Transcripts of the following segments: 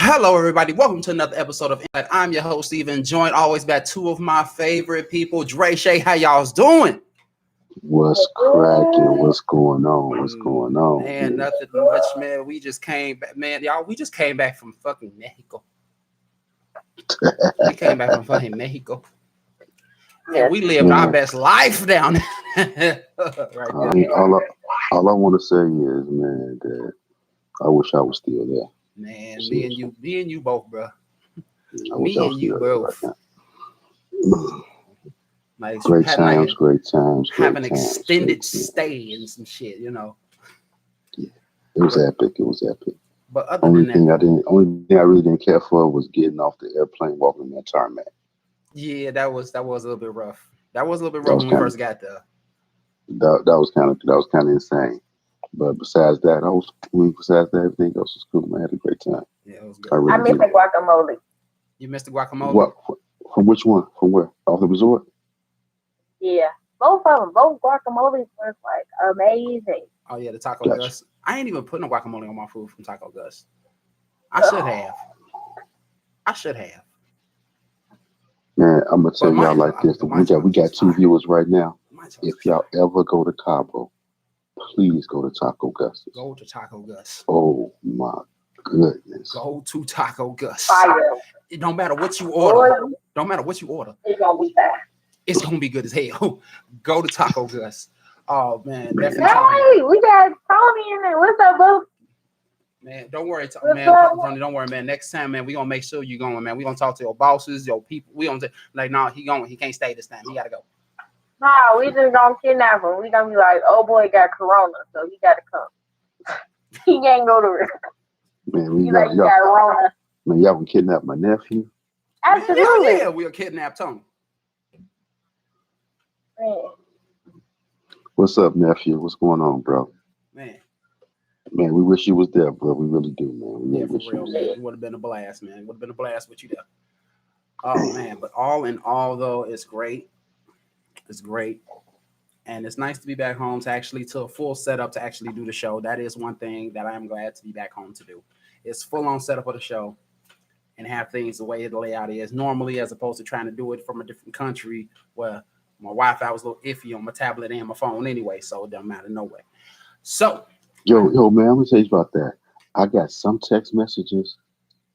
Hello, everybody. Welcome to another episode of En-Syte. I'm your host, Steven, joined always by two of my favorite people, Dre, Shay. How y'all's doing? What's cracking? What's going on? What's going on? Man, nothing much, man. We just came back, man. Y'all, we just came back from fucking Mexico. We came back from fucking Mexico. And we lived our best life down there. All I want to say is, man, that I wish I was still there. Man, me and you both, bro. I wish I was still there right now. Like, great times. Have an extended stay and some shit, you know. Yeah, it was epic. But only thing I really didn't care for was getting off the airplane, walking that tarmac. Yeah, that was a little bit rough. That was a little bit rough when we first got there. That was kind of insane. But besides that, everything else was cool. Man, I had a great time. Yeah, it was good. I missed the guacamole. You missed the guacamole? What? From which one? From where? Off the resort? Yeah, both of them. Both guacamoles were like amazing. Oh yeah, the Taco Gus. I ain't even put no guacamole on my food from Taco Gus. I should have. Man, I'm gonna tell y'all like this. We got two viewers right now. If y'all ever go to Cabo, please go to Taco Gus. Go to Taco Gus. Oh my goodness. Go to Taco Gus. Fire. It don't matter what you order. Don't matter what you order. It's gonna be fast. It's gonna be good as hell. Go to Taco Gus. Oh man, definitely. Hey, we got Tony in there. What's up, boo? Man, don't worry, Tony. Don't worry, man. Next time, man, we gonna make sure you going, man. We gonna talk to your bosses, your people. We gonna say, like, no, he can't stay this time. He gotta go. No, we just gonna kidnap him. We gonna be like, oh boy, got corona, so he gotta come. He can't go to work. Man, he got corona. Man, y'all can kidnap my nephew. Absolutely. Yeah, we'll kidnap Tony. Man. What's up, nephew? What's going on, bro? Man, we wish you was there, bro. We really do, man. We really wish you was there. It would have been a blast, man. It would have been a blast with you there. Oh man, but all in all, though, it's great. It's great, and it's nice to be back home to a full setup to actually do the show. That is one thing that I am glad to be back home to do. It's full on setup of the show and have things the way the layout is normally, as opposed to trying to do it from a different country where my Wi-Fi was a little iffy on my tablet and my phone anyway, so it doesn't matter no way. So, yo, man, I'm gonna tell you about that. I got some text messages,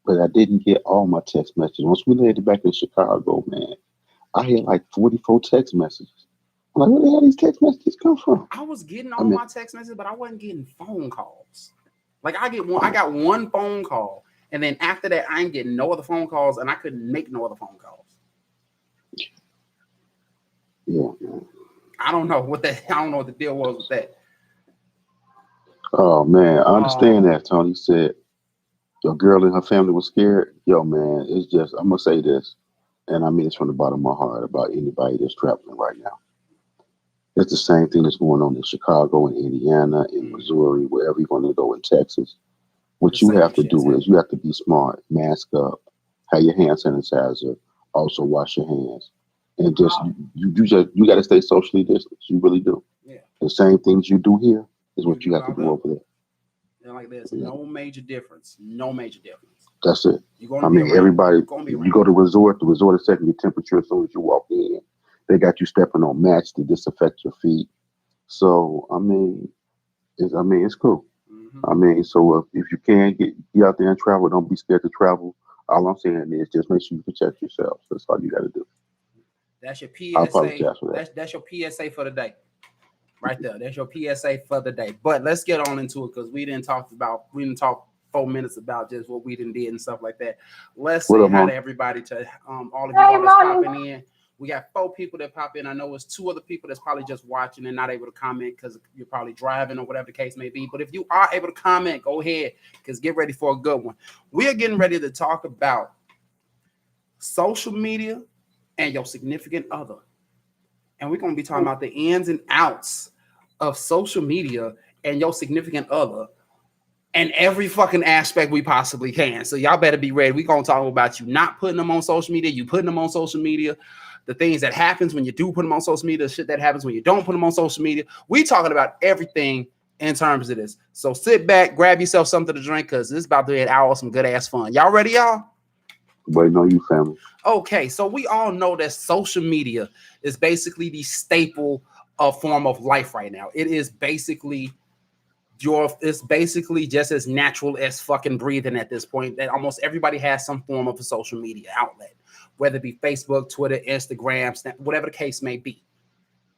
but I didn't get all my text messages. Once we landed back in Chicago, man, I had like 44 text messages. I'm like, where the hell these text messages come from? I was getting all my text messages, but I wasn't getting phone calls. Like I got one phone call, and then after that, I ain't getting no other phone calls, and I couldn't make no other phone calls. Yeah, man. I don't know what the deal was with that. Oh man, I understand that. Tony said your girl and her family was scared. Yo, man, it's just I'm gonna say this, and I mean it's from the bottom of my heart about anybody that's traveling right now. It's the same thing that's going on in Chicago, in Indiana, in Missouri, wherever you want to go in Texas. What you have to do is you have to be smart, mask up, have your hand sanitizer, also wash your hands. And just you got to stay socially distanced. You really do. Yeah. The same things you do here is what you have to do over there. And like there's no major difference. No major difference. That's it. Everybody. You go to resort. The resort is checking your temperature as soon as you walk in. They got you stepping on mats to disinfect your feet. So it's cool. Mm-hmm. So if you can get out there and travel, don't be scared to travel. All I'm saying is just make sure you protect yourself. That's all you got to do. That's your PSA. I apologize for that. That's your PSA for the day, right there. That's your PSA for the day. But let's get on into it because we didn't talk 4 minutes about just what we did and stuff like that. Let's say hi to everybody, to all of you that's popping in. We got 4 people that pop in. I know it's 2 other people that's probably just watching and not able to comment because you're probably driving or whatever the case may be. But if you are able to comment, go ahead because get ready for a good one. We are getting ready to talk about social media and your significant other. And we're going to be talking about the ins and outs of social media and your significant other and every fucking aspect we possibly can. So y'all better be ready. We're going to talk about you not putting them on social media, you putting them on social media, the things that happens when you do put them on social media, the shit that happens when you don't put them on social media. We talking about everything in terms of this. So sit back, grab yourself something to drink, because it's about to be an hour of some good ass fun. Y'all ready, y'all? Waiting on you, family. Okay, so we all know that social media is basically the staple of form of life right now. It is basically it's basically just as natural as fucking breathing at this point, that almost everybody has some form of a social media outlet, whether it be Facebook, Twitter, Instagram, Snap, whatever the case may be.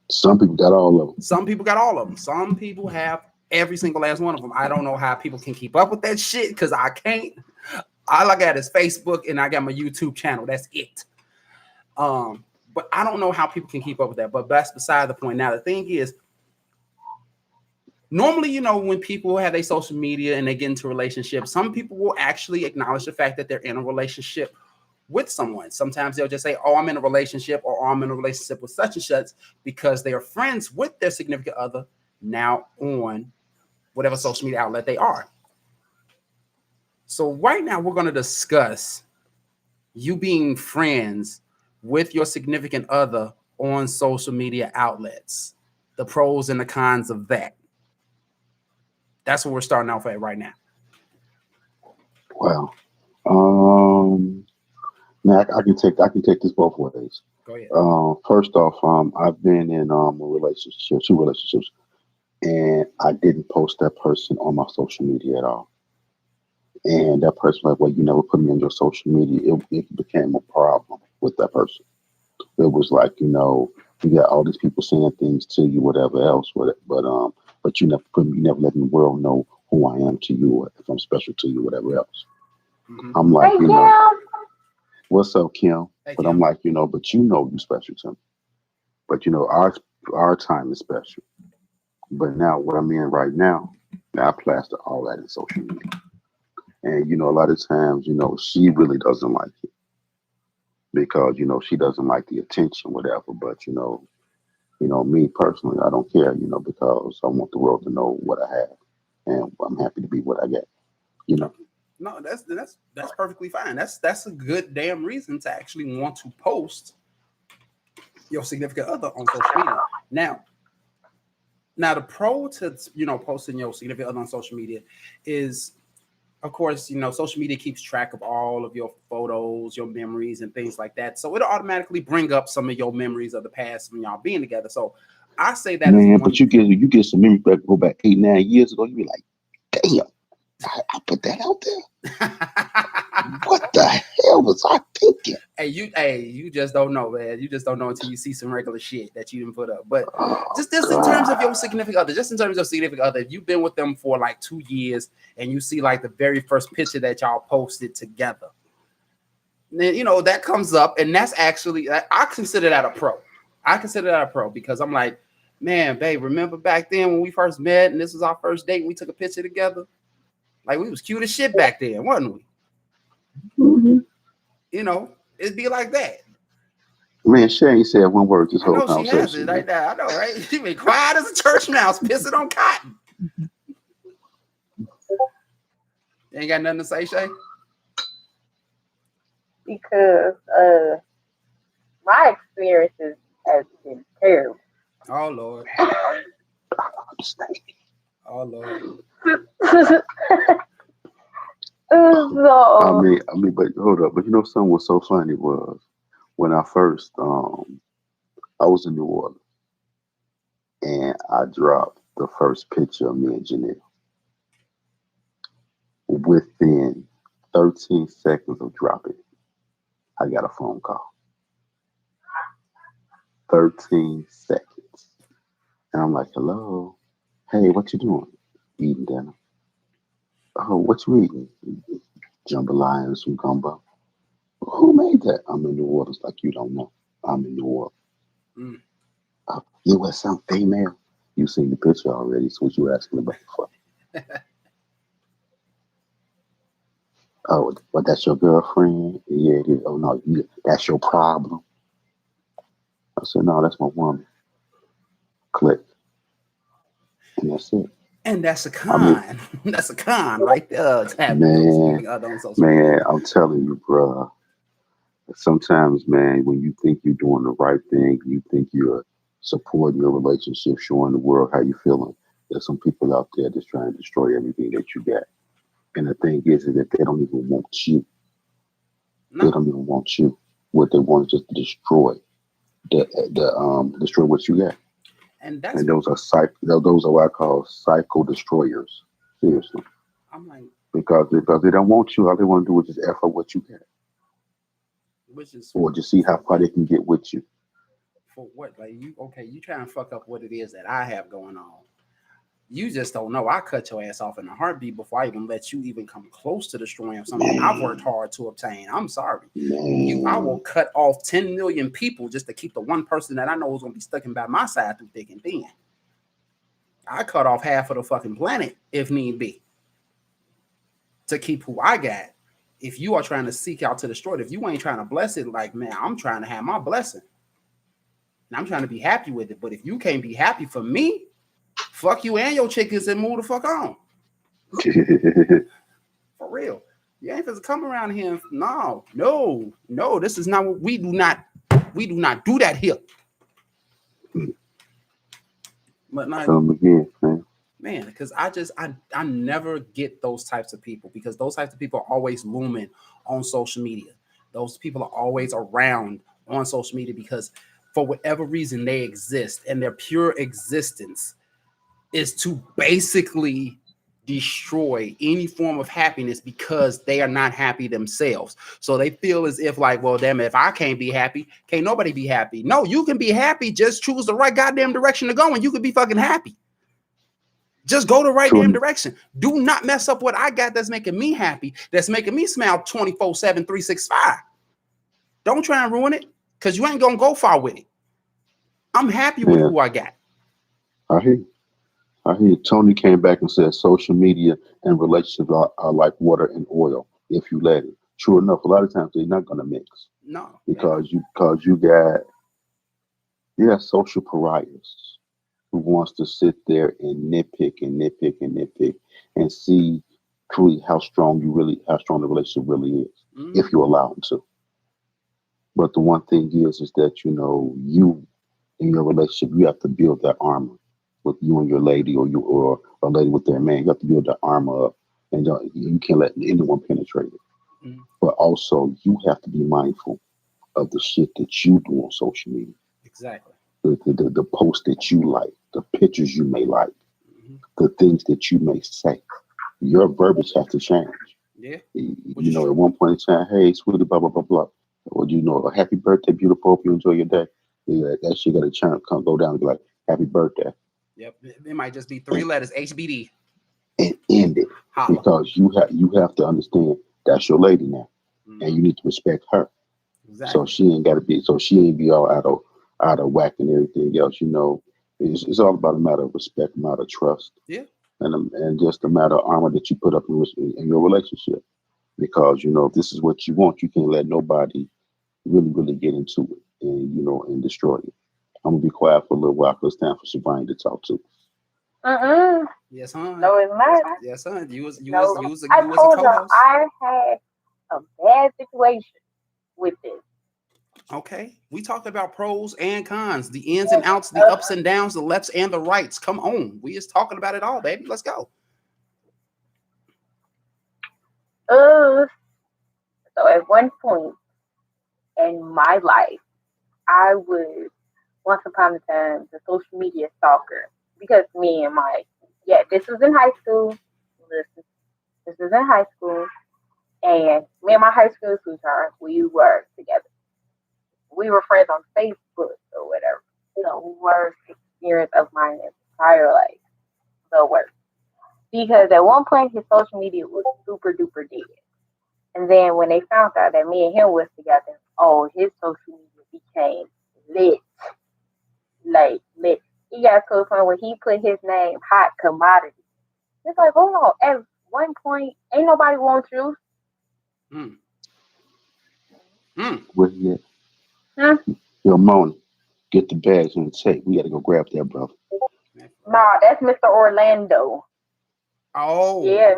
Some people got all of them. Some people got all of them. Some people have every single last one of them. I don't know how people can keep up with that shit, because I can't. All I got is Facebook and I got my YouTube channel. That's it. But I don't know how people can keep up with that. But that's beside the point. Now, the thing is, normally, you know, when people have a social media and they get into a relationship, some people will actually acknowledge the fact that they're in a relationship with someone. Sometimes they'll just say, oh, I'm in a relationship, or oh, I'm in a relationship with such and such, because they are friends with their significant other now on whatever social media outlet they are. So right now we're going to discuss you being friends with your significant other on social media outlets, the pros and the cons of that. That's what we're starting off at right now. Wow. Now I can take this both ways. Go ahead. First off, I've been in a relationship, 2 relationships, and I didn't post that person on my social media at all. And that person like, well, you never put me on your social media. It became a problem with that person. It was like, you know, you got all these people saying things to you, whatever else, but you never let the world know who I am to you, or if I'm special to you, whatever else. Mm-hmm. I'm like, Hey, you know, what's up, Kim? Hey, But Kim. I'm like, you know, but you know you special to me. But you know, our time is special. But now what I'm in right now I plaster all that in social media. And you know, a lot of times, you know, she really doesn't like it because, you know, she doesn't like the attention, whatever. But me personally, I don't care, you know, because I want the world to know what I have. And I'm happy to be what I get, you know. No, that's perfectly fine. That's a good damn reason to actually want to post your significant other on social media. Now the pro to, you know, posting your significant other on social media is, of course, you know, social media keeps track of all of your photos, your memories, and things like that. So it'll automatically bring up some of your memories of the past when y'all being together. So I say that Man, is one. but you get some memories that go back 8-9 years ago. You be like, damn, I put that out there. What the hell was I thinking? You just don't know, man. You just don't know until you see some regular shit that you didn't put up. But Oh, just in terms of your significant other, if you've been with them for like 2 years and you see like the very first picture that y'all posted together, then you know that comes up, and that's actually, I consider that a pro. I consider that a pro because I'm like, man, babe, remember back then when we first met and this was our first date and we took a picture together? Like we was cute as shit back then, wasn't we? Mm-hmm. You know, it'd be like that. Man, she ain't said one word this I whole know she has conversation. it right now. I know, right? She been quiet as a church mouse, pissing on cotton. You ain't got nothing to say, Shay? because my experiences has been terrible. Oh Lord. Oh Lord. So, I mean, but hold up. But you know, something was so funny was when I first, I was in New Orleans and I dropped the first picture of me and Janelle. Within 13 seconds of dropping, I got a phone call. 13 seconds. And I'm like, hello. Hey, what you doing? Eating dinner. Oh, what you eating? Jambalaya and some gumbo. Who made that? I'm in New Orleans, like you don't know. I'm in New Orleans. Mm. You with some female? You seen the picture already, so what you asking about for? Oh, but that's your girlfriend? Yeah, it is. Oh no, that's your problem. I said, no, that's my woman. Click. And that's it. And that's a I mean, con. That's a con right there. To have your man, significant other on social media. man, I'm telling you, bruh. Sometimes, man, when you think you're doing the right thing, you think you're supporting your relationship, showing the world how you're feeling, There's some people out there that's trying to destroy everything that you got. And the thing is that they don't even want you. No. They don't even want you. What they want is just to destroy destroy what you got. And that's And those are what I call psycho destroyers. Seriously. I'm like, Because they don't want you. All they want to do is just F up what you got. which is Or just see how far they can get with you. for what? Like you okay, you trying to fuck up what it is that I have going on. You just don't know. I cut your ass off in a heartbeat before I even let you even come close to destroying something I've worked hard to obtain. I'm sorry. I will Man. cut off 10 million people just to keep the one person that I know is gonna be sticking by my side through thick and thin. I cut off half of the fucking planet if need be to keep who I got. If you are trying to seek out to destroy it, if you ain't trying to bless it, like man, I'm trying to have my blessing. And I'm trying to be happy with it. But if you can't be happy for me, fuck you and your chickens and move the fuck on. For real. You ain't supposed to come around here. No. This is not what we do not do that here. But like, Come again, man. because I never get those types of people because those types of people are always looming on social media. Those people are always around on social media because for whatever reason they exist and their pure existence is to basically destroy any form of happiness because they are not happy themselves. So they feel as if like, well, damn, if I can't be happy, can't nobody be happy. No, you can be happy. Just choose the right goddamn direction to go and you can be fucking happy. Just go the right damn direction. Do not mess up what I got that's making me happy, that's making me smile 24/7, 365. Don't try and ruin it because you ain't going to go far with it. I'm happy with who I got. I hear Tony came back and said social media and relationships are like water and oil if you let it. True enough, a lot of times they're not gonna mix. No. Because you got social pariahs who wants to sit there and nitpick and see truly how strong the relationship really is, if you allow them to. But the one thing is that you in your relationship you have to build that armor with you and your lady or a lady with their man. You have to build that armor up, and you can't let anyone penetrate it. But also you have to be mindful of the shit that you do on social media. Exactly. The posts that you like, the pictures you may like, the things that you may say. Your verbiage has to change. Yeah. At one point in time, hey, sweetie, blah, blah, blah, blah. Or, a happy birthday, beautiful. Hope you enjoy your day. Yeah, that shit got to go down and be like, happy birthday. Yep. It might just be 3 letters, HBD. And end it. Holla. Because you have to understand that's your lady now. And you need to respect her. Exactly. So she ain't be all out of whack and everything else. It's all about a matter of respect, a matter of trust. Yeah. And just a matter of armor that you put up in your relationship. Because, if this is what you want, you can't let nobody really get into it and destroy it. I'm gonna be quiet for a little while because it's time for Savannah to talk to. Yes, hon. No, it's not. Yes, hon. I told you I had a bad situation with this. Okay. We talked about pros and cons, the ins and outs, the ups and downs, the lefts and the rights. Come on. We just talking about it all, baby. Let's go. So at one point in my life, I was once upon a time the social media stalker because this was in high school. Listen, this was in high school, and me and my high school sweetheart, we were together. We were friends on Facebook or whatever. The worst experience of my entire life. The worst. Because at one point his social media was super duper dead. And then when they found out that me and him was together, his social media became lit. Like lit. He got to a point where he put his name hot commodity. It's like, hold on, at one point, ain't nobody want you. Where he at? Yo, Mona, get the bags on the tape. We got to go grab that, brother. Nah, that's Mr. Orlando. Oh. Yeah,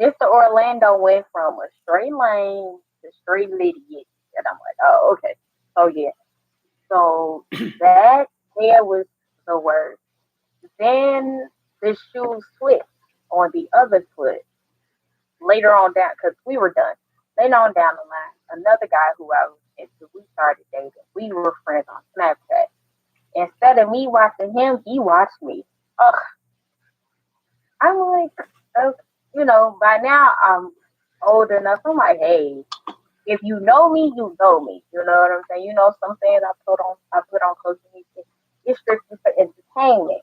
Mr. Orlando went from a straight lane to straight idiot. And I'm like, oh, okay. So, yeah. So, that there was the worst. Then the shoe switched on the other foot later on down because we were done. Later on down the line, another guy who I was into, we started dating. We were friends on Snapchat. Instead of me watching him, he watched me. Ugh, I'm like, by now I'm old enough. I'm like, hey, if you know me, you know me. You know what I'm saying? You know some things I put on social media. It's strictly for entertainment.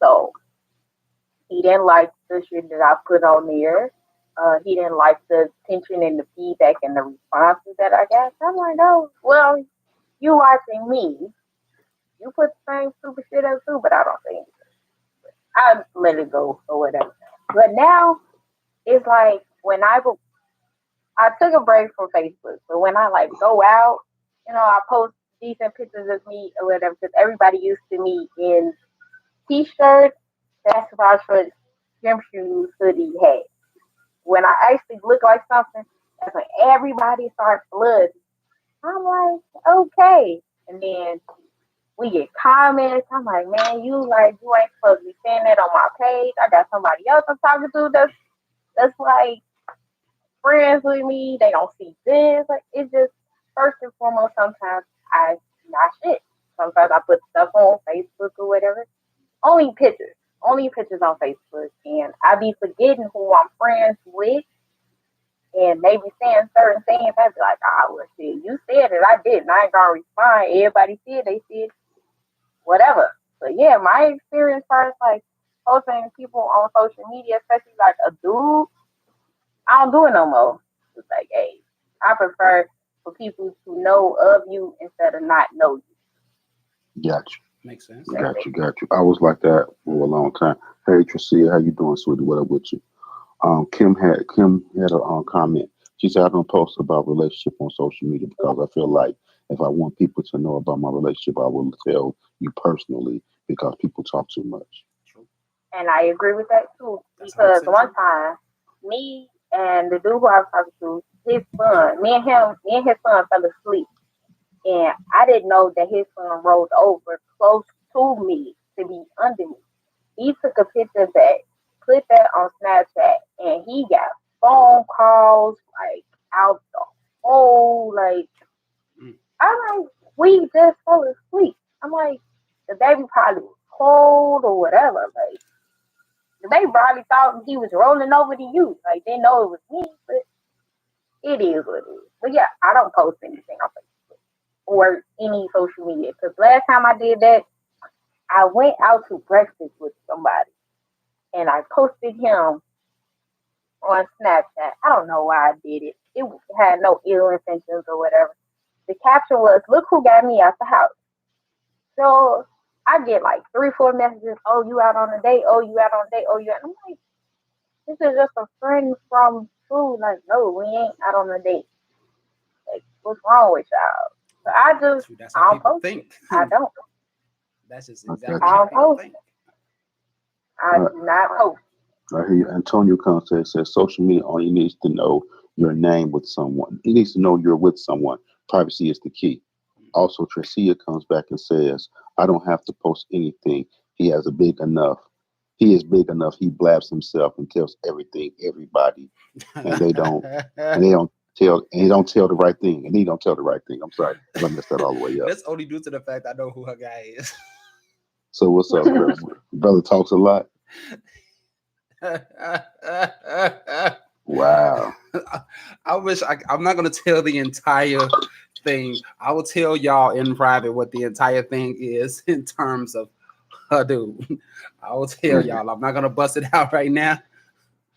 So he didn't like the shit that I put on there. He didn't like the attention and the feedback and the responses that I got. I'm like, oh, well, you watching me. You put the same stupid shit up too, but I don't think I let it go or whatever. But now it's like when I took a break from Facebook, but when I like go out, I post decent pictures of me or whatever because everybody used to me in t-shirts, basketball shorts, gym shoes, hoodie, hat. When I actually look like something, that's when everybody starts flooding. I'm like, okay. And then we get comments. I'm like, man, you ain't supposed to be saying that on my page. I got somebody else I'm talking to that's like friends with me. They don't see this. Like it's just first and foremost, sometimes I not shit. Sometimes I put stuff on Facebook or whatever. Only pictures. Only pictures on Facebook. And I be forgetting who I'm friends with and they be saying certain things. I'd be like, well shit, you said it, I didn't. I ain't gonna respond. Everybody said they said whatever. But yeah, my experience first like posting people on social media, especially like a dude, I don't do it no more. It's like, hey, I prefer for people to know of you instead of not know you. Gotcha. Makes sense. Got you. I was like that for a long time. Hey, Tracia, how you doing, sweetie? What up with you? Kim had a comment. She said, I don't post about relationship on social media because I feel like if I want people to know about my relationship, I will tell you personally because people talk too much. And I agree with that too. Because one time, me and the dude who I was talking to, his son, me and his son fell asleep. And I didn't know that his son rolled over close to me to be under me. He took a picture of that, put that on Snapchat, and he got phone calls like out the whole I'm like, we just fell asleep. I'm like, the baby probably was cold or whatever. Like the baby probably thought he was rolling over to you. Like didn't know it was me, but it is what it is. But yeah, I don't post anything on Facebook or any social media. Because last time I did that, I went out to breakfast with somebody and I posted him on Snapchat. I don't know why I did it. It had no ill intentions or whatever. The caption was, look who got me out the house. So I get like 3, 4 messages. Oh, you out on a date? Oh, you out on a date? Oh, you out? I'm like, this is just a friend from school. Like, no, we ain't out on a date. Like, what's wrong with y'all? So I don't post. Think. I don't. That's just exactly I how don't people post. think. I do not post. I hear you. Antonio Conte says social media only needs to know your name with someone. It needs to know you're with someone. Privacy is the key. Also, Tracia comes back and says, I don't have to post anything. He is big enough. He blabs himself and tells everybody, and they don't, and they don't tell the right thing, and he don't tell the right thing. I'm sorry, I messed that all the way up. That's only due to the fact I know who her guy is. So what's up, brother? Brother talks a lot. Wow. I wish I'm not gonna tell the entire thing. I will tell y'all in private what the entire thing is in terms of dude. I will tell y'all. I'm not gonna bust it out right now.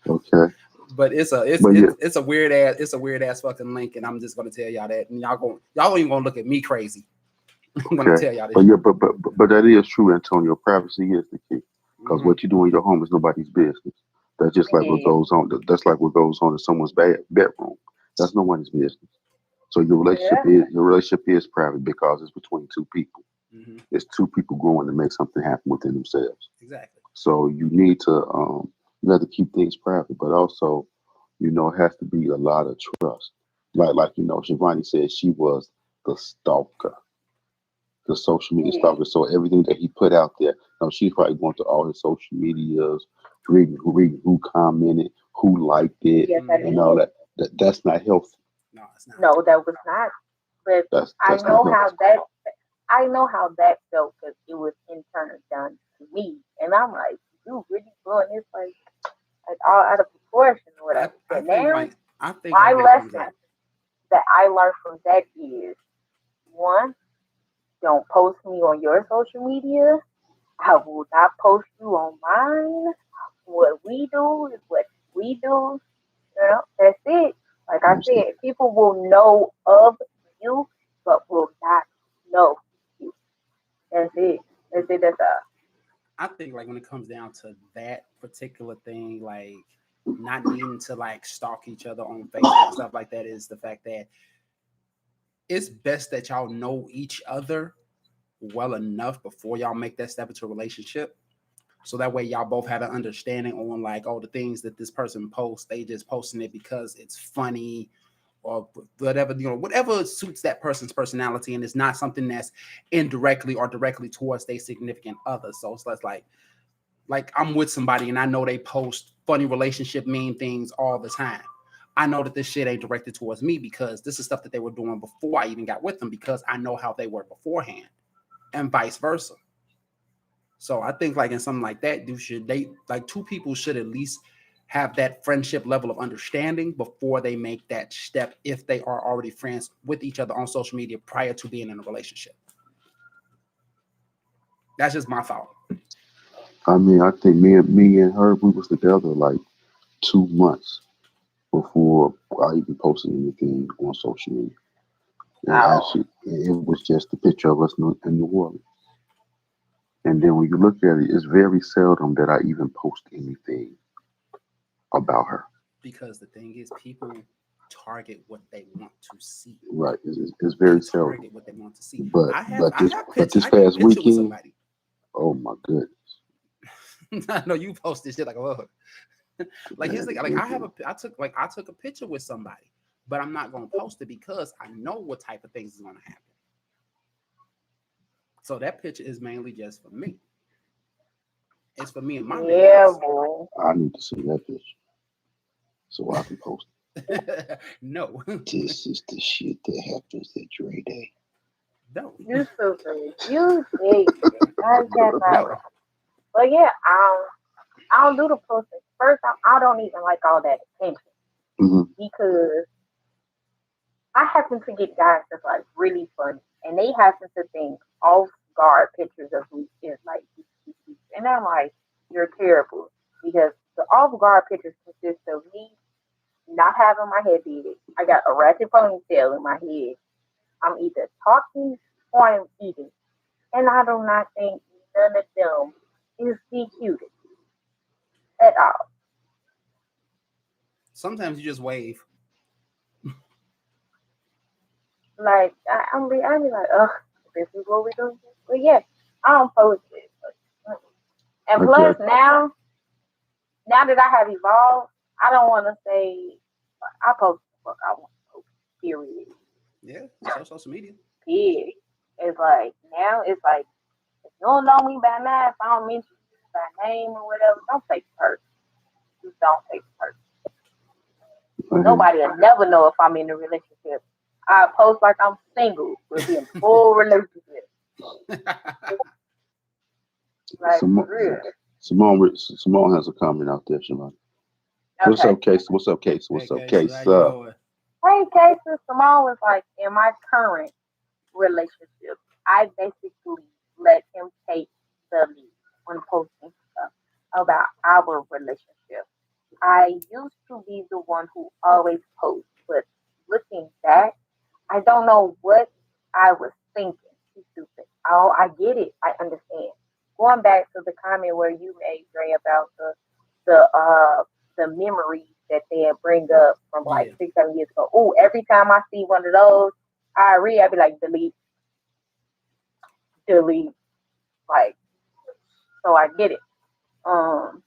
Okay. But it's a weird ass fucking link, and I'm just gonna tell y'all that, and y'all ain't even gonna look at me crazy. I'm gonna tell y'all this. But that is true, Antonio. Privacy is the key because what you do in your home is nobody's business. That's just like what goes on. That's like what goes on in someone's bedroom. That's no one's business. So your relationship is private because it's between two people. Mm-hmm. It's two people growing to make something happen within themselves. Exactly. So you need to you have to keep things private, but also, it has to be a lot of trust. Like Shivani said, she was the stalker. the social media stalker. So everything that he put out there, she's probably going to all his social medias, reading who commented, who liked it, Yes, and all that. That's not healthy. No, it's not. No, that was not. But That's not healthy. I know how that felt because it was in turn done to me, and I'm like, you really blowing this like all out of proportion or whatever. I But think now, like I think my like when it comes lesson out. that I learned from that is one, don't post me on your social media. I will not post you on mine. What we do is what we do. You know, that's it. Like I said, people will know of you, but will not know you. That's it. That's it. That's all. I think like when it comes down to that particular thing, like not needing to like stalk each other on Facebook and stuff like that, is the fact that it's best that y'all know each other well enough before y'all make that step into a relationship. So that way y'all both have an understanding on like, oh, the things that this person posts, they just posting it because it's funny or whatever, whatever suits that person's personality, and it's not something that's indirectly or directly towards their significant other. So it's less like I'm with somebody and I know they post funny relationship mean things all the time. I know that this shit ain't directed towards me because this is stuff that they were doing before I even got with them, because I know how they were beforehand, and vice versa. So I think like in something like that, two people should at least have that friendship level of understanding before they make that step, if they are already friends with each other on social media prior to being in a relationship. That's just my thought. I mean, I think me and her, we was together like 2 months before I even posted anything on social media. And Oh, actually, it was just a picture of us in New Orleans. And then when you look at it, it's very seldom that I even post anything about her. Because the thing is, people target what they want to see. Right? It's They very seldom. target what they want to see. But I have but I this have but picture. this I can past picture with weekend, somebody. oh my goodness, I know you post this shit like a motherfucker. Like here's the thing. Like I took a picture with somebody, but I'm not gonna post it because I know what type of things is gonna happen. So that picture is mainly just for me. It's for me and my yeah, memories. boy. I need to see that picture so I can post it. No, This is the shit that happens at Dre Day. no, You stupid. You ignorant. I cannot. no. But yeah, I don't do the posting. First, I don't even like all that attention Hmm. because I happen to get guys that's like really funny, and they happen to think off guard pictures of me is like, and I'm like, you're terrible because the off guard pictures consist of me not having my head beaded. I got a ratchet ponytail in my head. I'm either talking or I'm eating, and I do not think none of them is the cutest at all. Sometimes you just wave. Like I be like, ugh, this is what we do. But yeah, I don't post it. And I plus just now that I have evolved, I don't want to say I post the fuck I want to post. Period. Yeah, so social media. Period. It's like now it's like if you don't know me by now, if I don't mention you by name or whatever, don't take it personal. Just don't take it personal. I hear Nobody will never know if I'm in a relationship. I post like I'm single, but be in full relationship. Like for Simone, real. Simone has a comment out there, Shimon. What's Okay. up, Case? What's up, Case? Hey, What's up, Casey, Case? how you doing? Hey, cases, Simone was like, in my current relationship, I basically let him take the lead when posting stuff about our relationship. I used to be the one who always posts, but looking back, I don't know what I was thinking. He's stupid. Oh, I get it. I understand. Going back to the comment where you made, Dre, about the uh the memories that they bring up from like Yeah, 6, 7 years ago. Oh, every time I see one of those, I be like, delete, delete. Like, so I get it. Um,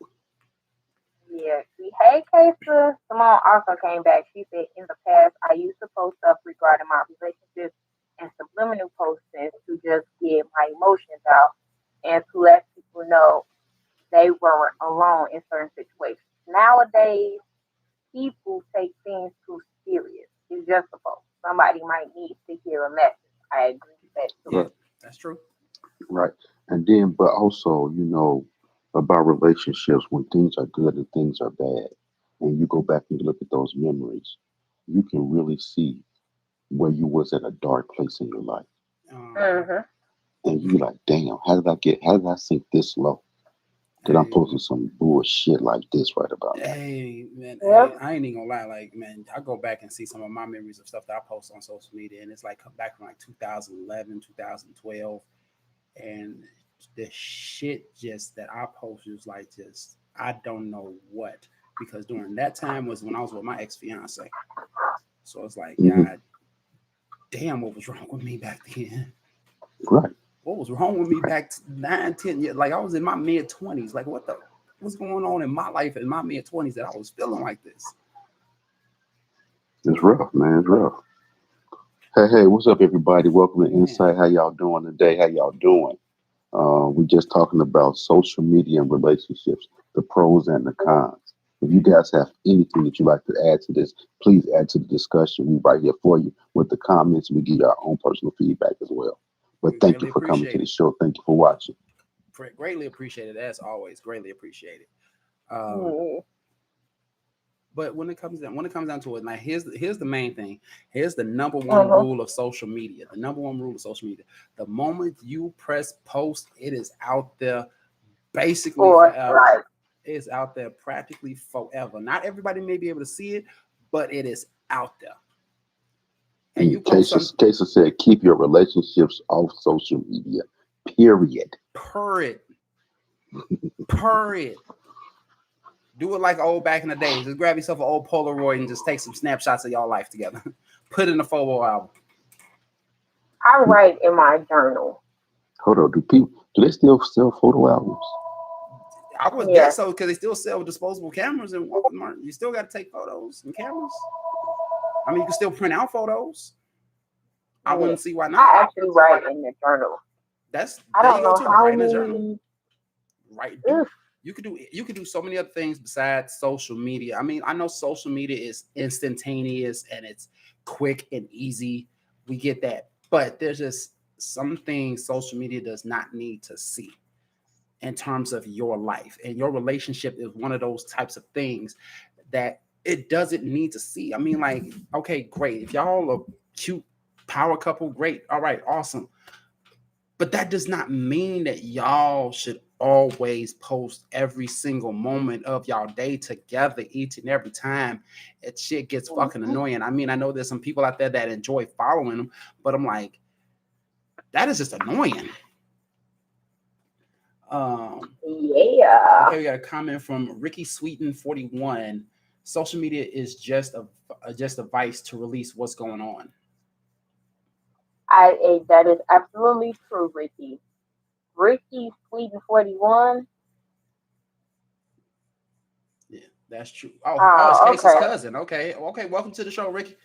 yeah. See, hey, Kaysa. Simone also came back. She said, in the past, I used to post stuff regarding my relationship and subliminal postings to just get get my emotions out and to let people know they weren't alone in certain situations. Nowadays, people take things too serious. It's just a post. Somebody might need to hear a message. I agree with that too. Yeah, Right. that's true. Right. And then, but also, about relationships when things are good and things are bad, and you go back and you look at those memories, you can really see where you was at a dark place in your life. Um, Mm-hmm. And you like, damn, how did I sink this low? That I'm hey, posting some bullshit like this right about now. hey, man, hey, Yep. I ain't even gonna lie. Like, man, I go back and see some of my memories of stuff that I post on social media, and it's like come back from like 2011, 2012, and the shit just that I posted was like just I don't know what because during that time was when I was with my ex fiance. So it's like, Hmm. God damn, what was wrong with me back then? Right. What was wrong with me Right. back 9, 10 years? Like I was in my mid 20s. Like what's going on in my life in my mid 20s that I was feeling like this? It's rough, man. It's rough. Hey, what's up, everybody? Welcome to Man, Insight. How y'all doing today? How y'all doing? We're just talking about social media and relationships, the pros and the cons. If you guys have anything that you'd like to add to this, please add to the discussion. We're right here for you with the comments. We give you our own personal feedback as well. But we thank you greatly for coming to appreciate the it. show. Thank you for watching. Greatly appreciate it as always. Greatly appreciate it. Um, Mm-hmm. but when it comes down to it, like here's the main thing. Here's the number one Mm-hmm. rule of social media. The number one rule of social media. The moment you press post, it is out there basically For forever. life. It's out there practically forever. Not everybody may be able to see it, but it is out there. And you And post some Casey said, keep your relationships off social media, period. per it, per it. Do it like old back in the days. Just grab yourself an old Polaroid and just take some snapshots of y'all life together. Put in a photo album. I write in my journal. Hold on, do they still sell photo albums? I would Yeah. guess so because they still sell disposable cameras in Walmart. You still got to take photos and cameras. I mean, you can still print out photos. I Yeah. wouldn't see why not. I actually write in the journal. That's I there you don't go know too. how Write in a journal. many. Right. Ugh, You could do so many other things besides social media. I mean, I know social media is instantaneous and it's quick and easy. We get that. But there's just some things social media does not need to see in terms of your life. And your relationship is one of those types of things that it doesn't need to see. I mean, like, okay, great. If y'all are cute power couple, great. All right, awesome. But that does not mean that y'all should always post every single moment of y'all day together each and every time. It shit gets fucking mhm. annoying. I mean, I know there's some people out there that enjoy following them, but I'm like, that is just annoying. Um, Yeah. okay, we got a comment from Ricky Sweeten 41. Social media is just a vice to release what's going on. That is absolutely true, Ricky. Ricky Sweden 41. Yeah, that's true. Oh, it's Oh, Casey's okay. cousin. Okay. Welcome to the show, Ricky.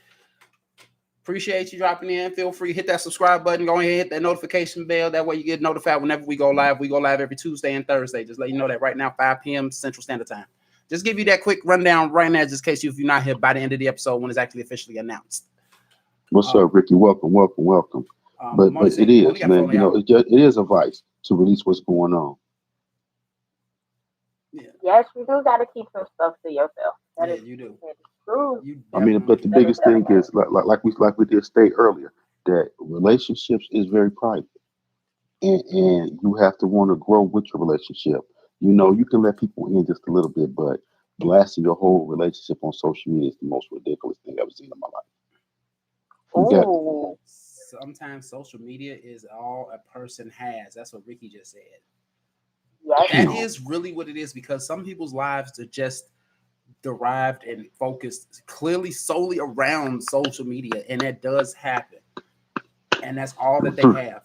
Appreciate you dropping in. Feel free to hit that subscribe button. Go ahead and hit that notification bell. That way you get notified whenever we go live. We go live every Tuesday and Thursday. Just let you know that right now, 5 p.m. Central Standard Time. Just give you that quick rundown right now, just in case if you're not here by the end of the episode when it's actually officially announced. What's Um, up, Ricky? Welcome, welcome, welcome. But it Moni is, got a man. phone out. It is a vice to release what's going on. Yeah, Yes, you do got to keep some stuff to yourself. yeah, you do. That is true. You I mean, definitely but the do. That is biggest thing definitely is like we did state earlier that relationships is very private, and you have to want to grow with your relationship. You can let people in just a little bit, but blasting your whole relationship on social media is the most ridiculous thing I've ever seen in my life. You got Ooh. Sometimes social media is all a person has. That's what Ricky just said. Yes. That damn. is really what it is because some people's lives are just derived and focused clearly solely around social media, and that does happen. And that's all that they have.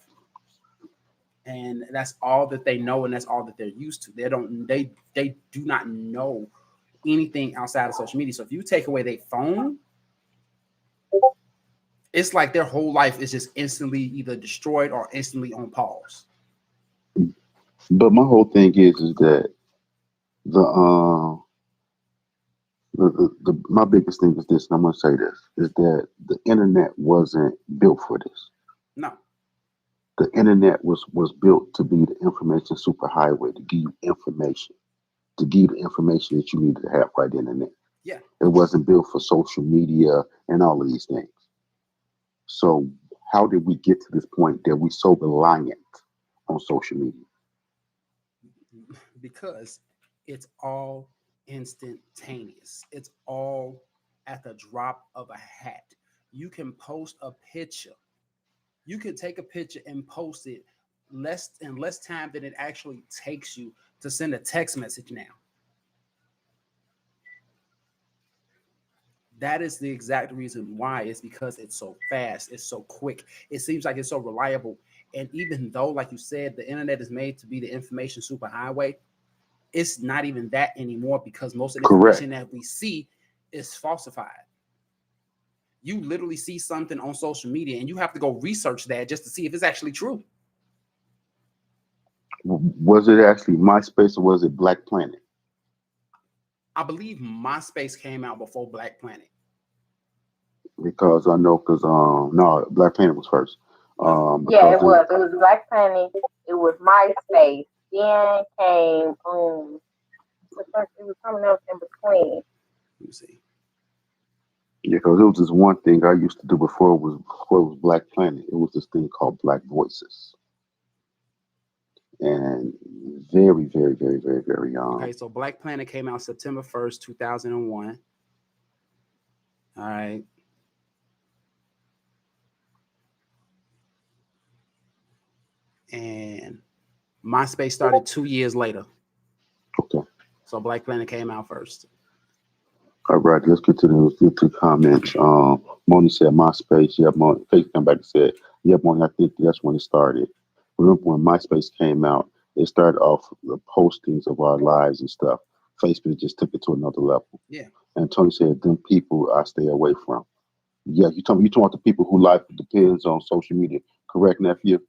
And that's all that they know, and that's all that they're used to. They do not know anything outside of social media. So if you take away their phone, It's like their whole life is just instantly either destroyed or instantly on pause. But my whole thing is that the my biggest thing is this, and I'm gonna say this, is that the internet wasn't built for this. No. The internet was built to be the information superhighway, to give you information, to give you the information that you needed to have right then and there. Yeah. It wasn't built for social media and all of these things. So how did we get to this point that we so reliant on social media? Because it's all instantaneous. It's all at the drop of a hat. You can post a picture. You can take a picture and post it less time than it actually takes you to send a text message now. That is the exact reason why. It's because it's so fast, it's so quick, it seems like it's so reliable. And even though, like you said, the internet is made to be the information superhighway, it's not even that anymore, because most of the information that we see is falsified. You literally see something on social media and you have to go research that just to see if it's actually true. Was it actually MySpace or was it Black Planet? I believe MySpace came out before Black Planet. Because I know, no, Black Planet was first. Yeah, it was. It was Black Planet. It was MySpace. Then came it was something else in between. Let me see. Yeah, because it was this one thing I used to do before it was Black Planet. It was this thing called Black Voices, and very, very, very, very, very young. Okay, so Black Planet came out September 1st, 2001. All right. And MySpace started 2 years later. Okay. So Black Planet came out first. All right, let's get to the comments. Moni said MySpace. Yeah, Moni. Faith came back and said, yeah, Moni, I think that's when it started. Remember when MySpace came out, it started off the postings of our lives and stuff. Facebook just took it to another level. Yeah. And Tony said, them people I stay away from. Yeah, you talking about the people who life depends on social media. Correct, nephew?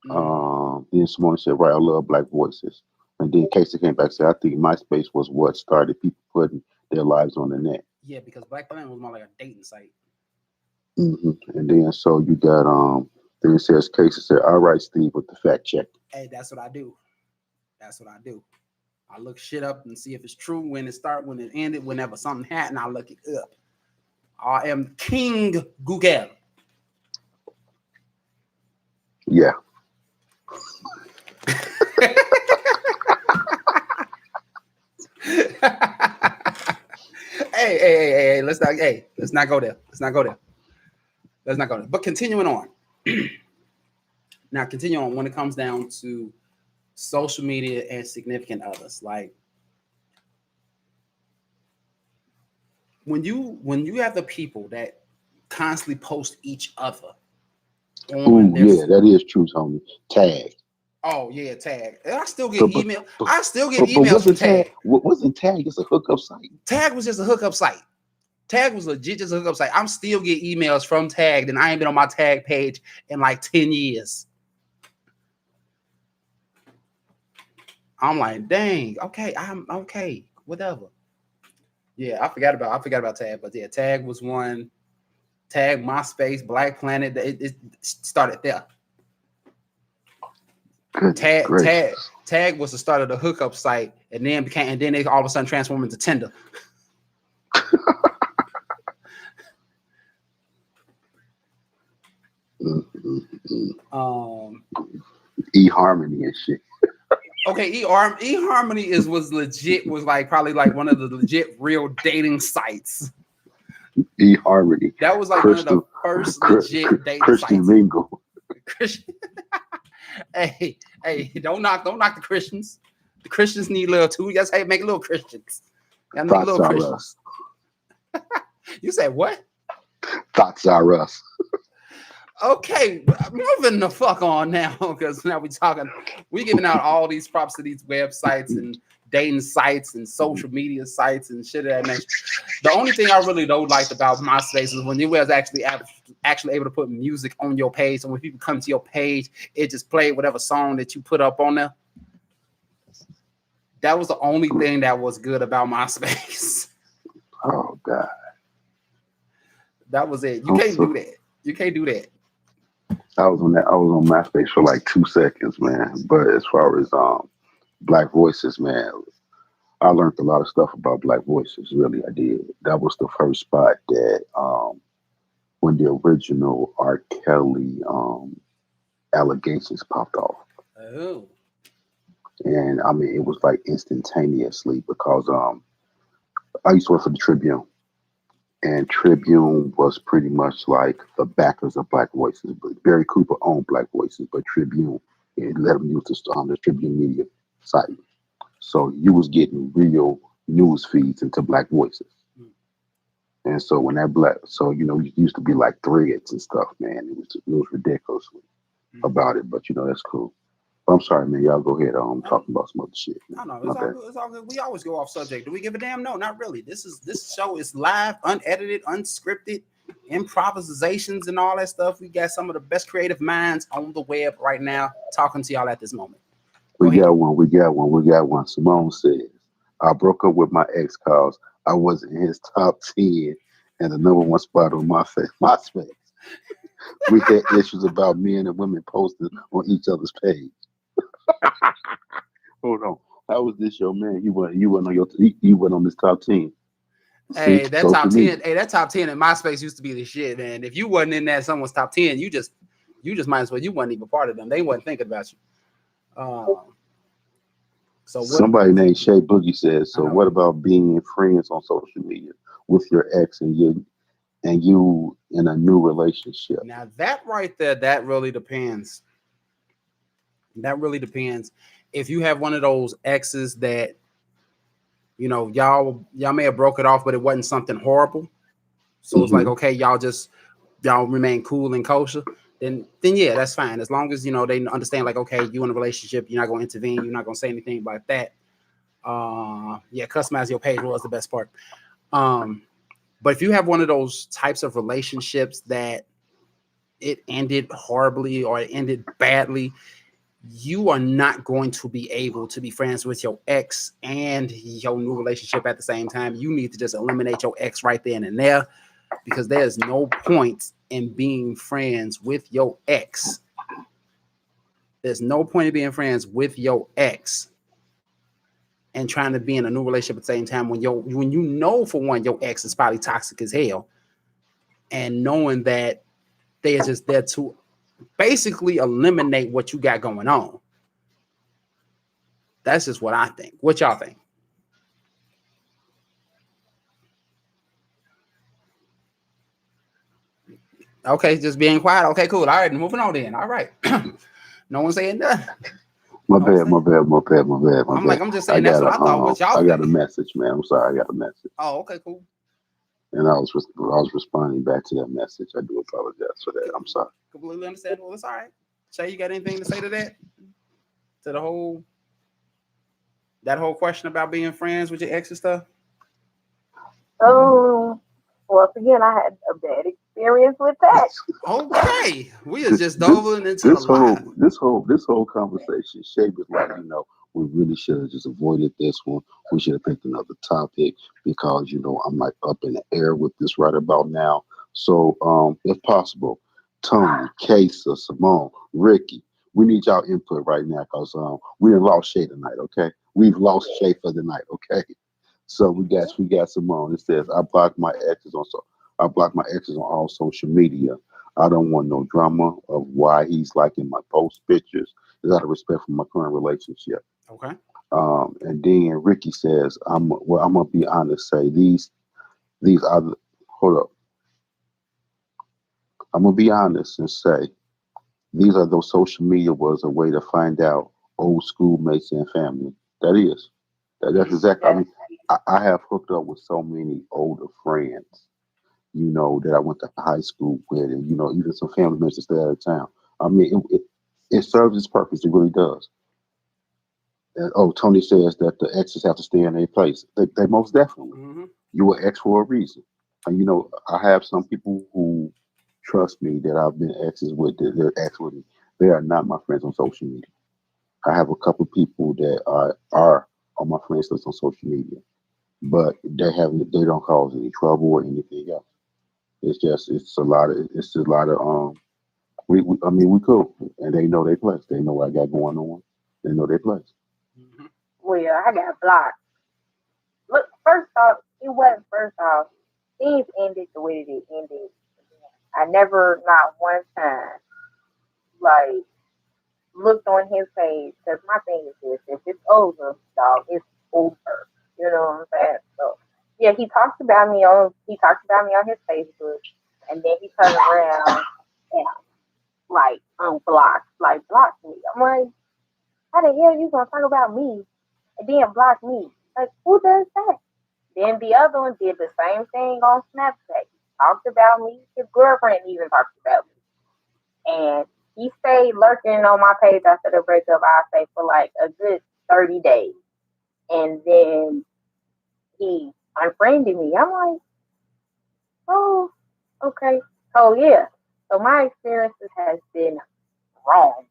Then Simone said, right, I love Black Voices. And then Casey came back and said, I think MySpace was what started people putting their lives on the net. Yeah, because Black Planet was more like a dating site. Mm-hmm. And then so you got then it says Casey said, all right, Steve, with the fact check. Hey, that's what I do. That's what I do. I look shit up and see if it's true, when it started, when it ended, whenever something happened, I look it up. I am King Google. Yeah. Hey, let's not go there. But continuing on. Now, continuing on, when it comes down to social media and significant others, like when you have the people that constantly post each other. Yeah, that is true, Tony. Tag. Oh yeah, Tag. I still get email. I still get emails from Tag. Wasn't Tag just a hookup site? Tag was just a hookup site. Tag was legit just a hookup site. I'm still get emails from Tag, and I ain't been on my Tag page in like 10 years. I'm like, dang, okay, I'm okay, whatever. Yeah, I forgot about Tag, but yeah, Tag was one. Tag, MySpace, Black Planet, it started there. Tag was the start of the hookup site, and then they all of a sudden transformed into Tinder. eHarmony and shit. Okay, eHarmony was like probably like one of the legit real dating sites. eHarmony. That was like one of the first legit dating Christian sites. Mingle. Christian. Hey, don't knock the Christians. The Christians need little too. Yes, hey, make little Christians. Y'all need little Christians. You said what? Thoughts are us. Okay, moving the fuck on now, because now we giving out all these props to these websites and dating sites and social media sites and shit of that nature. The only thing I really don't like about MySpace is when you was actually able to put music on your page. So when people come to your page, it just played whatever song that you put up on there. That was the only thing that was good about MySpace. Oh God. That was it. You can't do that. You can't do that. I was on MySpace for like 2 seconds, man. But as far as Black Voices, man, I learned a lot of stuff about Black Voices. Really, I did. That was the first spot that when the original R. Kelly allegations popped off. Oh. And I mean, it was like instantaneously because I used to work for the Tribune, and Tribune was pretty much like the backers of Black Voices. But Barry Cooper owned Black Voices, but Tribune, it let him use the Tribune media site. So you was getting real news feeds into Black Voices. And so when it used to be like threads and stuff, man. It was ridiculous about it, but that's cool. I'm sorry, man. Y'all go ahead. I'm talking about some other shit. No, it's all good. It's all good. We always go off subject. Do we give a damn? No, not really. This show is live, unedited, unscripted, improvisations, and all that stuff. We got some of the best creative minds on the web right now talking to y'all at this moment. We got one. Simone says, I broke up with my ex cause I wasn't in his top 10 and the number one spot on MySpace. We had issues about men and women posting on each other's page. Hold on. How was this your man? You went on this top 10. Hey, that top 10. Hey, that top 10 in MySpace used to be the shit, man. If you wasn't in that someone's top 10, you just might as well you wasn't even part of them. They wasn't thinking about you. Somebody named Shay Boogie says, so what about being friends on social media with your ex and you in a new relationship? Now that right there, that really depends. That really depends. If you have one of those exes that y'all may have broke it off, but it wasn't something horrible. So it's like, okay, y'all remain cool and kosher. Then yeah, that's fine. As long as they understand, like, okay, you in a relationship, you're not gonna intervene, you're not gonna say anything about that. Customize your page was the best part. But if you have one of those types of relationships that it ended horribly or it ended badly, you are not going to be able to be friends with your ex and your new relationship at the same time. You need to just eliminate your ex right then and there, because there's no point in being friends with your ex. There's no point in being friends with your ex and trying to be in a new relationship at the same time when for one, your ex is probably toxic as hell, and knowing that they are just there to basically eliminate what you got going on. That's just what I think. What y'all think? Okay, just being quiet. Okay, cool. All right, moving on then. All right. No one saying nothing. My bad. I'm just saying that's what I thought. What y'all I got a message, man. I'm sorry, I got a message. Oh, okay, cool. And I was responding back to that message. I do apologize for that. I'm sorry. Completely understandable. It's all right. Shay, you got anything to say to that? To that whole question about being friends with your ex and stuff? Once again, I had a bad experience with that. Okay, we are just delving into this whole conversation. Shay was like, we really should have just avoided this one. We should have picked another topic because I'm like up in the air with this right about now. So, if possible, Tony, Kesa, Simone, Ricky, we need y'all input right now because we done lost Shay tonight. Okay, we've lost Shay for the night. Okay. So we got Simone. It says, I blocked my exes on all social media. I don't want no drama of why he's liking my post pictures. It's out of respect for my current relationship. Okay. And then Ricky says, I'm gonna be honest. Say these are. Hold up. I'm gonna be honest and say these are those social media was a way to find out old schoolmates and family. That's exactly. I mean, I have hooked up with so many older friends, that I went to high school with, and even some family members that stay out of town. I mean, it serves its purpose. It really does. And, Tony says that the exes have to stay in their place. They most definitely. You were ex for a reason. And you know, I have some people who trust me that I've been exes with. They're ex with me. They are not my friends on social media. I have a couple people that are on my friends list on social media, but they don't cause any trouble or anything else. It's a lot of I mean we cool, and they know their place. They know what I got going on. They know their place. Mhm. Well, I got blocked. Look, first off, it wasn't first off. Things ended the way they ended. I never, not one time, like looked on his page because my thing is this: if it's over, dog, it's over. You know what I'm saying? So yeah, he talked about me on his Facebook, and then he turned around and like unblocked, like blocked me. I'm like, how the hell you gonna talk about me and then block me? Like, who does that? Then the other one did the same thing on Snapchat. He talked about me. His girlfriend even talked about me. And he stayed lurking on my page after the breakup, I say, for like a good 30 days. And then he unfriended me. I'm like, oh, okay. So yeah. So my experiences has been wrong.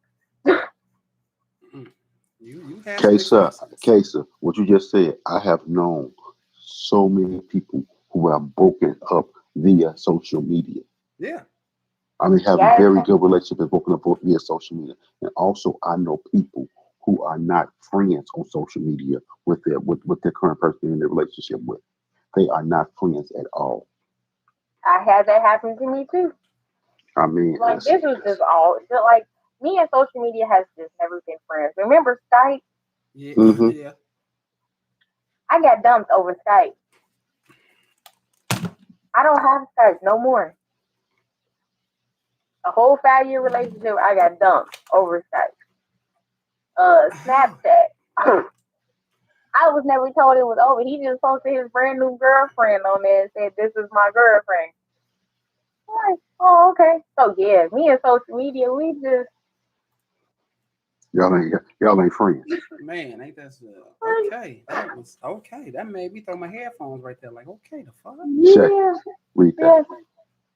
Mm. You had some Kesa, experiences. Kesa, what you just said, I have known so many people who have broken up via social media. Yeah. I mean, having Yes, very good relationships and broken up via social media. And also, I know people who are not friends on social media with their current person in their relationship with. They are not friends at all. I had that happen to me too. I mean, Like this was just all just like me and social media has just never been friends. Remember Skype? Yeah. hmm Yeah. I got dumped over Skype. I don't have Skype no more. A whole 5 year relationship, I got dumped over Skype. How? Snapchat. I was never told it was over. He just posted his brand new girlfriend on there and said, "This is my girlfriend." I'm like, oh, okay. So yeah, me and social media, we just y'all ain't friends. Man, ain't that like, okay? That was okay. That made me throw my headphones right there. Like, okay, the fuck. Check. yeah, Read that. yeah.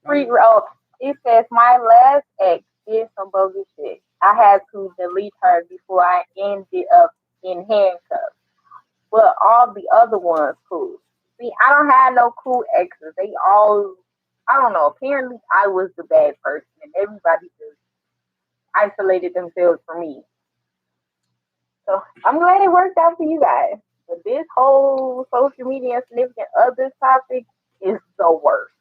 Free. Oh, it says my last ex did some bogus shit. I had to delete her before I ended up in handcuffs. But all the other ones cool. See, I don't have no cool exes. They all, I don't know. Apparently, I was the bad person, and everybody just isolated themselves from me. So I'm glad it worked out for you guys. But this whole social media and significant other topic is the worst.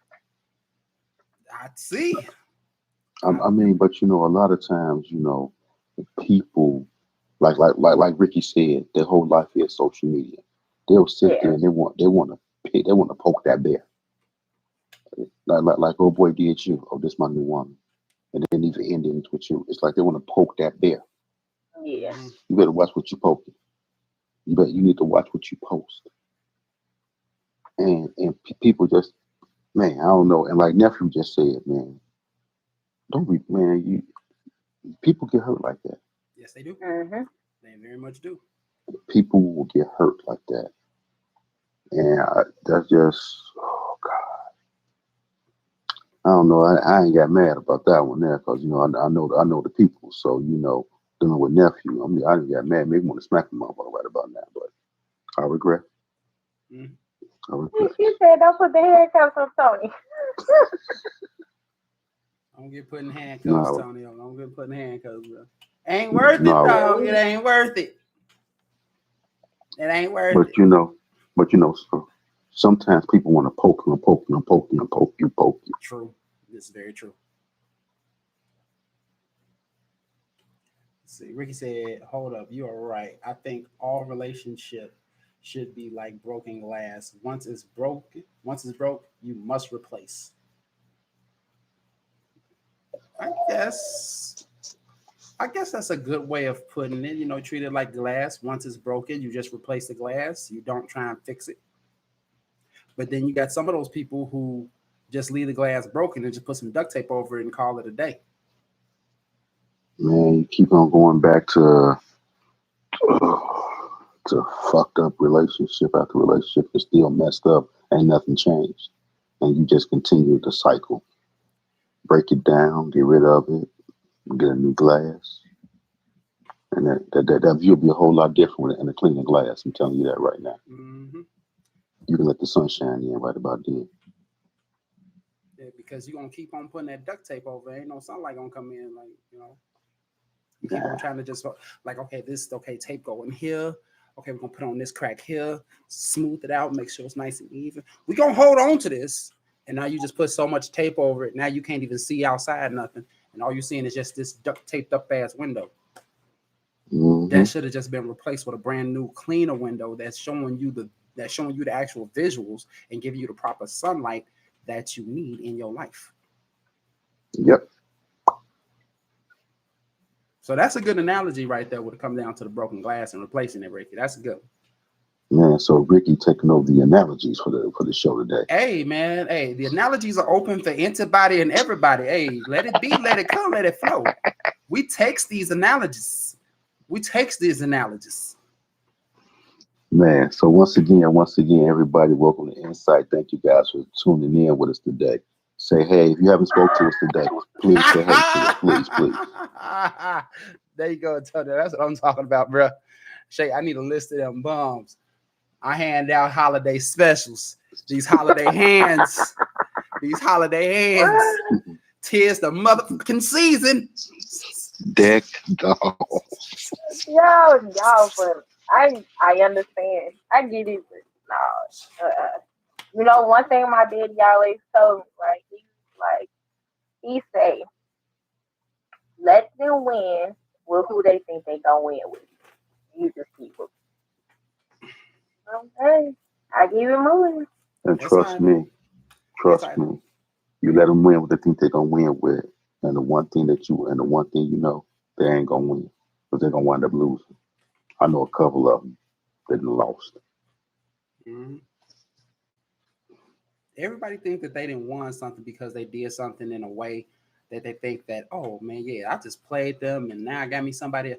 I see. I mean, but you know, a lot of times, you know, people like Ricky said, their whole life is social media. They'll sit there Yeah, and they want to poke that bear, like old boy did you. Oh, this my new woman, and then even endings with you. It's like they want to poke that bear. yeah. Mhm. You better watch what you poking. You need to watch what you post. And people just man, I don't know. And like nephew just said, man, don't be man. You people get hurt like that. Yes, they do. Mhm. They very much do. People will get hurt like that, and that's just oh god. I don't know. I ain't got mad about that one there because you know I know the people. So you know dealing with nephew. I mean I didn't get mad. Maybe want to smack the motherfucker right about now, but I regret. Mhm. I regret. She said, "Don't put the handcuffs on Tony." Don't get put in handcuffs, No, Tony. Don't get put in handcuffs, bro. Ain't worth it, no. Yeah, dog. It we. ain't worth it. It ain't worth But it. you know, but you know, sometimes people want to poke you and poke you and poke you and poke you. True. This is very true. See, Ricky said, "Hold up, you are right. I think all relationship should be like broken glass. Once it's broke, you must replace." I guess. I guess that's a good way of putting it. You know, treat it like glass. Once it's broken, you just replace the glass. You don't try and fix it. But then you got some of those people who just leave the glass broken and just put some duct tape over it and call it a day. Man, you keep on going back to fucked up relationship after relationship is still messed up. ain't nothing changed. And you just continue the cycle. Break it down, get rid of it, get a new glass. And that view will be a whole lot different in a cleaner glass. I'm telling you that right now. Mm-hmm. You can let the sun shine in right about then. Yeah, because you're gonna keep on putting that duct tape over. Ain't no sunlight gonna come in, like, you know. You keep on trying to just like, okay, tape go in here. Okay, we're gonna put on this crack here, smooth it out, make sure it's nice and even. We're gonna hold on to this. And now you just put so much tape over it. Now you can't even see outside nothing. And all you're seeing is just this duct taped up ass window. Mm-hmm. That should have just been replaced with a brand new cleaner window that's showing you the actual visuals and giving you the proper sunlight that you need in your life. Yep. So that's a good analogy right there when it comes down to the broken glass and replacing it, Ricky. That's good. Man, so Ricky taking over the analogies for the show today. Hey, man. Hey, the analogies are open for anybody and everybody. Hey, let it be, let it come, let it flow. We text these analogies. Man, so once again, everybody, welcome to En-Syte. Thank you guys for tuning in with us today. Say hey. If you haven't spoke to us today, please say hey to us. Please. There you go, Tony. That's what I'm talking about, bro. Shay, I need a list of them bums. I hand out holiday specials. These holiday hands. Tis the motherfucking season. Deck dog. Y'all, but I understand. I get it, but no. You know, one thing my daddy always told me, right? He say, let them win with who they think they gonna win with. You just keep it. Okay, I keep it moving. And trust me, you let them win what they think they're gonna win with, and the one thing you know, they ain't gonna win because they're gonna wind up losing. I know a couple of them that lost. Mm-hmm. Everybody thinks that they didn't won something because they did something in a way that they think that, oh man, yeah, I just played them and now I got me somebody.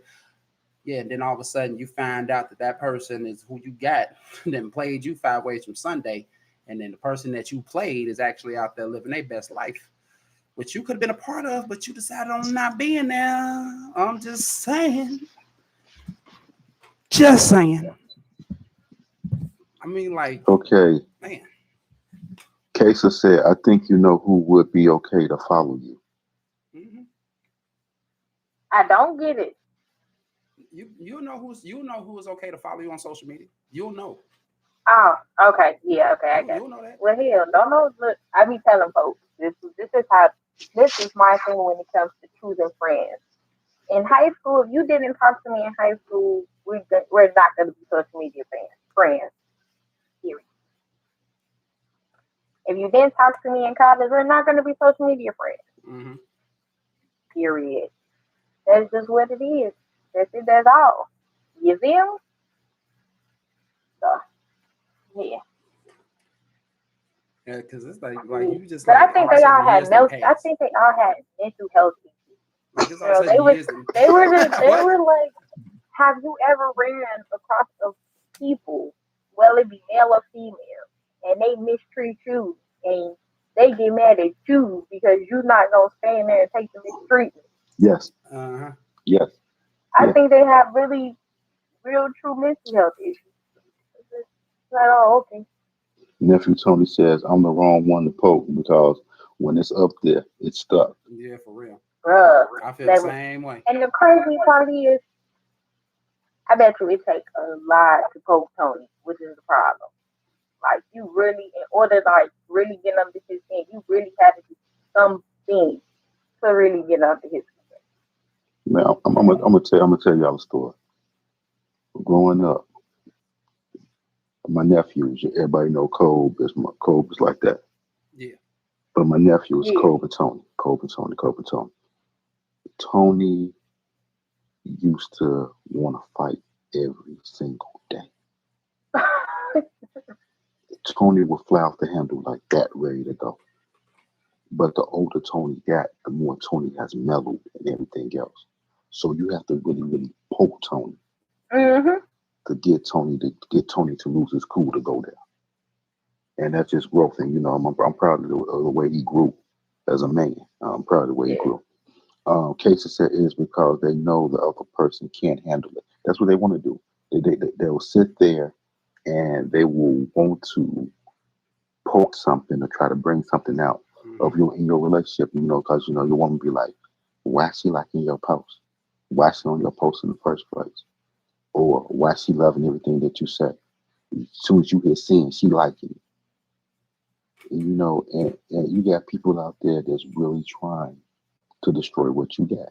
Yeah, and then all of a sudden you find out that person is who you got, then played you 5 ways from Sunday, and then the person that you played is actually out there living their best life, which you could have been a part of, but you decided on not being there. I'm just saying. I mean, like, okay, man. Kesa said, I think you know who would be okay to follow you. Mm-hmm. I don't get it. You know who's okay to follow you on social media. You'll know. Oh, okay, yeah, okay, I got You'll know that. Well, hell, don't know. Look, I be telling folks this is my thing when it comes to choosing friends. In high school, if you didn't talk to me in high school, we're not going to be social media friends. Period. If you didn't talk to me in college, we're not going to be social media friends. Mm-hmm. Period. That's just what it is. That's it. That's all. You feel? So, yeah. Yeah, because it's like you just but like I think all they all years had done I passed. think they all had mental health issues. Like it's all Girl, they years. were like, have you ever ran across of people, whether it be male or female, and they mistreat you and they get mad at you because you're not gonna stand there and take the mistreatment? Yes. Uh-huh. Yes. I think they have really real true mental health issues. It's like, oh, okay. Nephew Tony says, I'm the wrong one to poke because when it's up there, it's stuck. Yeah, for real. Bruh, I feel the same way. And the crazy part is, I bet you it takes a lot to poke Tony, which is the problem. Like, you really, in order to like really get under his skin, you really have to do something to really get under his skin. Man, I'm gonna tell y'all a story. Growing up, my nephews, everybody know Kobe is like that. Yeah. But my nephew is Kobe Tony. Tony used to want to fight every single day. Tony would fly off the handle like that, ready to go. But the older Tony got, the more Tony has mellowed and everything else. So you have to really, really poke Tony to get Tony to lose his cool to go there. And that's just growth. And I'm proud of the way he grew as a man. I'm proud of the way he grew. Cases said is because they know the other person can't handle it. That's what they want to do. They will sit there and they will want to poke something or try to bring something out of you in your relationship. Because your woman be like, why she liking your post? Why she on your post in the first place? Or why she loving everything that you say? As soon as you hit send, she liking it. And you got people out there that's really trying to destroy what you got.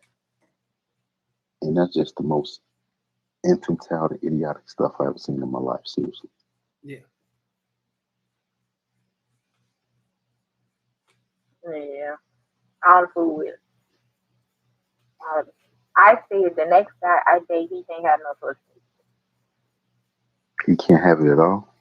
And that's just the most infantile and idiotic stuff I ever seen in my life, seriously. Yeah. Yeah. I don't fool with it. I said the next guy I date, he can't have no social media. He can't have it at all?